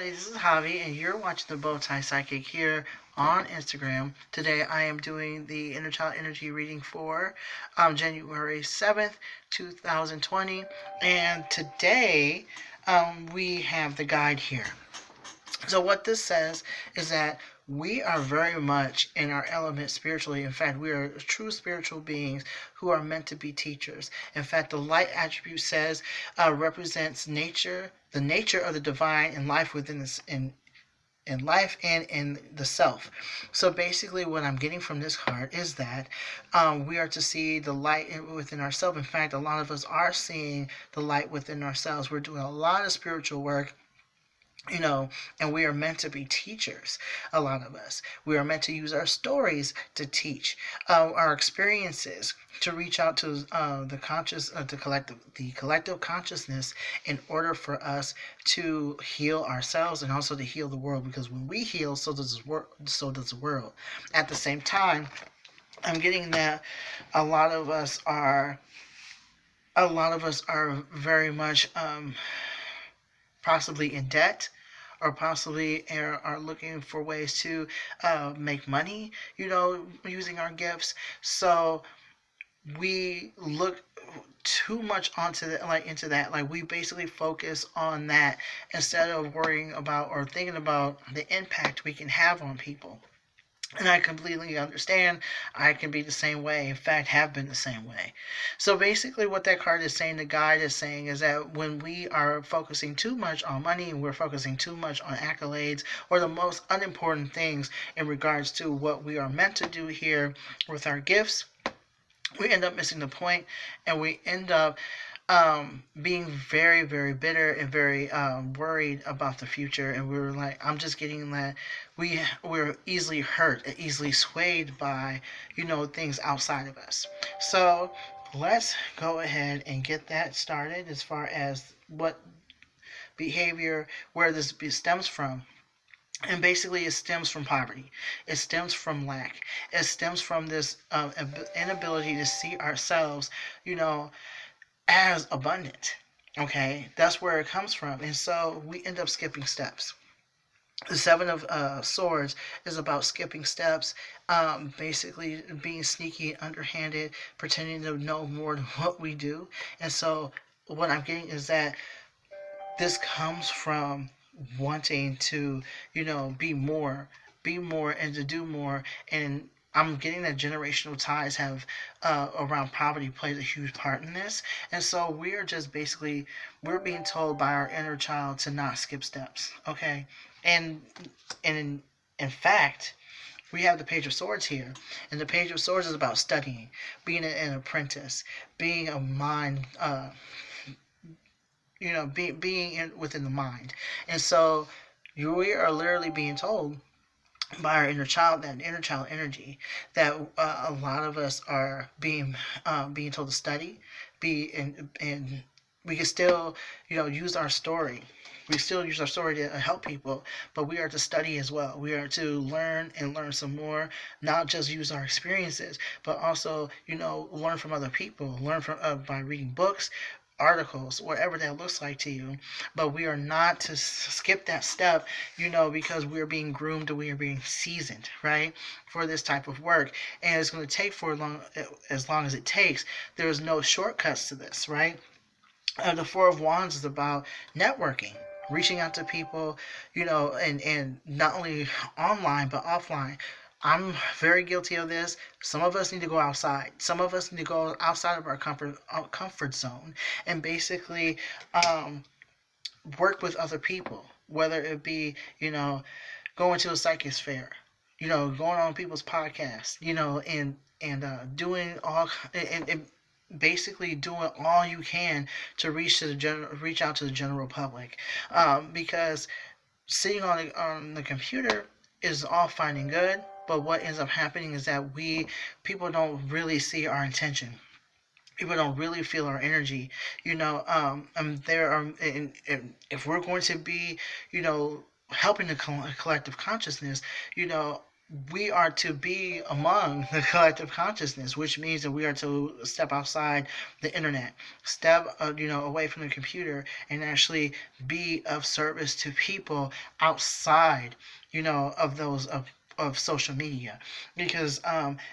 Everybody, this is Javi, and you're watching the Bowtie Psychic here on Instagram. Today, I am doing the Inner Child Energy reading for January 7th, 2020. And today, we have the guide here. So, what this says is that we are very much in our element spiritually. In fact, we are true spiritual beings who are meant to be teachers. In fact, the light attribute says represents nature, the nature of the divine and life within this in life and in the self. So basically, what I'm getting from this card is that we are to see the light within ourselves. In fact, a lot of us are seeing the light within ourselves. We're doing a lot of spiritual work, and we are meant to be teachers. A lot of us, we are meant to use our stories to teach, our experiences to reach out to the collective consciousness in order for us to heal ourselves and also to heal the world. Because when we heal, so does the world. At the same time, I'm getting that a lot of us are very much possibly in debt, or possibly are looking for ways to make money, using our gifts. So we look too much into that. Like, we basically focus on that instead of worrying about or thinking about the impact we can have on people. And I completely understand. I can be the same way. In fact, have been the same way. So basically, what that card is saying, the guide is saying, is that when we are focusing too much on money and we're focusing too much on accolades or the most unimportant things in regards to what we are meant to do here with our gifts, we end up missing the point, and we end up being very, very bitter and very worried about the future. And we were like, I'm just getting that we're easily hurt, easily swayed by, things outside of us. So let's go ahead and get that started as far as what behavior, where this stems from. And basically, it stems from poverty. It stems from lack. It stems from this inability to see ourselves, as abundant. Okay, that's where it comes from. And so we end up skipping steps. The Seven of Swords is about skipping steps, basically being sneaky, underhanded, pretending to know more than what we do. And so what I'm getting is that this comes from wanting to, be more and to do more. And I'm getting that generational ties have around poverty plays a huge part in this. And so we're being told by our inner child to not skip steps. Okay. And in fact, we have the Page of Swords here. And the Page of Swords is about studying, being an apprentice, being a mind, being within the mind. And so we are literally being told by our inner child, that inner child energy, that a lot of us are being told to study, and we can still use our story. We still use our story to help people, but we are to study as well. We are to learn and learn some more, not just use our experiences, but also learn from other people, learn from by reading books, articles, whatever that looks like to you. But we are not to skip that step, because we're being groomed and we are being seasoned, right, for this type of work. And it's going to take as long as it takes. There's no shortcuts to this, right? The Four of Wands is about networking, reaching out to people, and not only online but offline. I'm very guilty of this. Some of us need to go outside. Some of us need to go outside of our comfort zone and basically work with other people, whether it be, going to a psychic fair, going on people's podcasts, and doing all and basically doing all you can to reach out to the general public, because sitting on the computer is all fine and good, but what ends up happening is that people don't really see our intention. People don't really feel our energy, there are, and if we're going to be, helping the collective consciousness, we are to be among the collective consciousness, which means that we are to step outside the internet, step away from the computer, and actually be of service to people outside of those of social media, because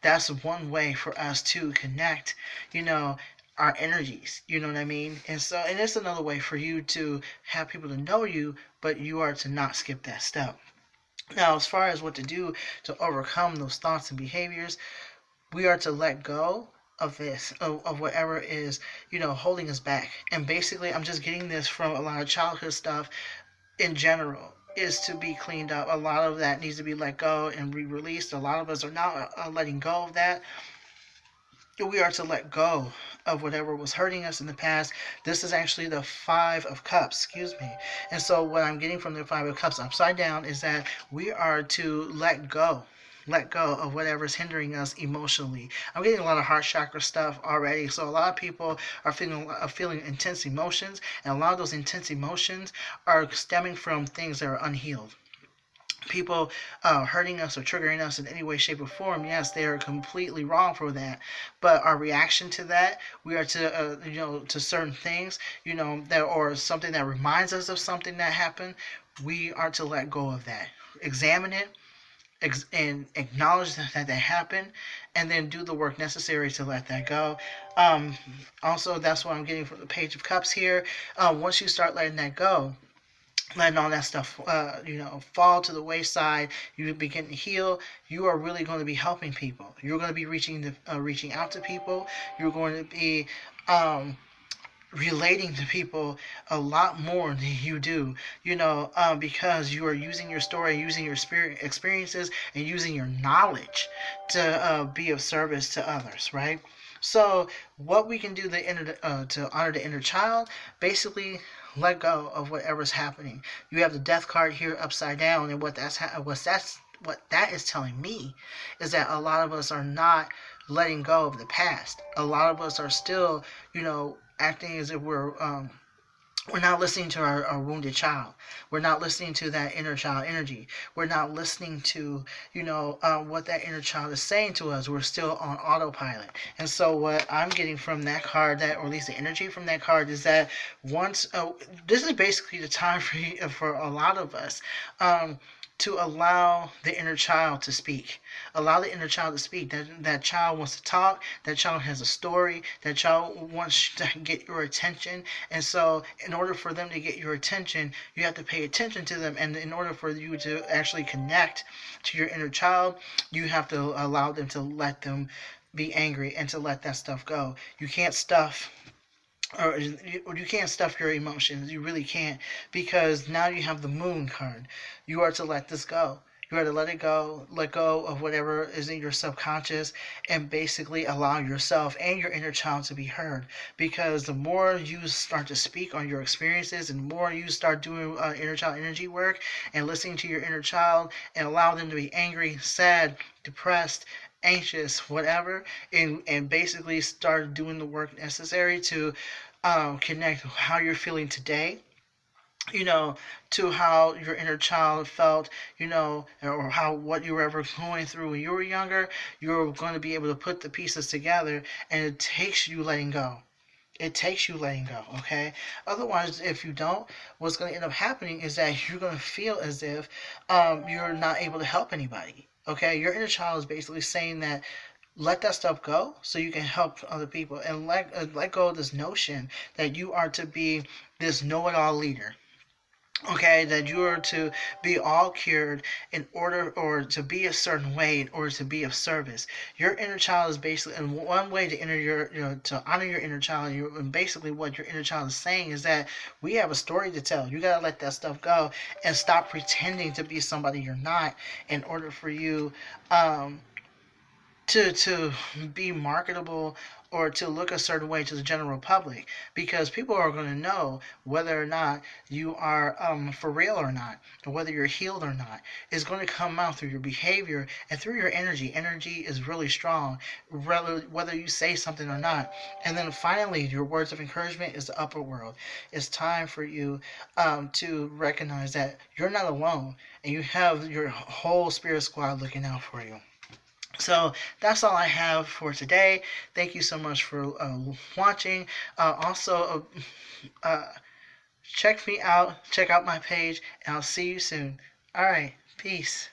that's one way for us to connect our energies, you know what I mean? And it's another way for you to have people to know you, but you are to not skip that step. Now, as far as what to do to overcome those thoughts and behaviors, we are to let go of this, of whatever is, holding us back. And basically, I'm just getting this from a lot of childhood stuff in general, is to be cleaned up. A lot of that needs to be let go and re-released. A lot of us are not letting go of that. We are to let go of whatever was hurting us in the past. This is actually the Five of Cups, excuse me. And so what I'm getting from the Five of Cups upside down is that we are to let go of whatever's hindering us emotionally. I'm getting a lot of heart chakra stuff already. So a lot of people are feeling intense emotions, and a lot of those intense emotions are stemming from things that are unhealed. People hurting us or triggering us in any way, shape, or form, yes, they are completely wrong for that. But our reaction to that, we are to, to certain things, that, or something that reminds us of something that happened, we are to let go of that. Examine it, and acknowledge that happened, and then do the work necessary to let that go. Um, Also, that's what I'm getting from the Page of Cups here. Once you start letting that go, letting all that stuff, fall to the wayside, you begin to heal. You are really going to be helping people. You're going to be reaching out to people. You're going to be relating to people a lot more than you do, because you are using your story, using your spirit experiences, and using your knowledge to be of service to others, right? So, what we can do to honor the inner child, basically let go of whatever's happening. You have the Death card here upside down, and what that is telling me is that a lot of us are not letting go of the past. A lot of us are still, acting as if we're not listening to our wounded child. We're not listening to that inner child energy. We're not listening to, what that inner child is saying to us. We're still on autopilot. And so what I'm getting from that card, or at least the energy from that card, is that this is basically the time for a lot of us. To allow the inner child to speak. Allow the inner child to speak. That child wants to talk. That child has a story. That child wants to get your attention. And so, in order for them to get your attention, you have to pay attention to them. And in order for you to actually connect to your inner child, you have to allow them to let them be angry and to let that stuff go. You can't stuff you can't stuff your emotions. You really can't, because now you have the Moon card. You are to let this go. You are to let it go, let go of whatever is in your subconscious, and basically allow yourself and your inner child to be heard. Because the more you start to speak on your experiences, and the more you start doing inner child energy work and listening to your inner child and allow them to be angry, sad, depressed, anxious, whatever, and basically start doing the work necessary to connect how you're feeling today, to how your inner child felt, or how what you were ever going through when you were younger. You're going to be able to put the pieces together, and it takes you letting go. It takes you letting go, okay? Otherwise, if you don't, what's going to end up happening is that you're going to feel as if you're not able to help anybody, okay? Your inner child is basically saying that let that stuff go so you can help other people, and let go of this notion that you are to be this know-it-all leader, okay, that you are to be all cured in order, or to be a certain way in order to be of service. Your inner child is basically, and one way to enter to honor your inner child, and basically what your inner child is saying is that we have a story to tell. You got to let that stuff go and stop pretending to be somebody you're not, in order for you to be marketable or to look a certain way to the general public, because people are going to know whether or not you are for real or not, or whether you're healed or not. It's going to come out through your behavior and through your energy. Energy is really strong, whether you say something or not. And then finally, your words of encouragement is the upper world. It's time for you to recognize that you're not alone, and you have your whole spirit squad looking out for you. So that's all I have for today. Thank you so much for watching. Also, check me out, check out my page, and I'll see you soon. All right, peace.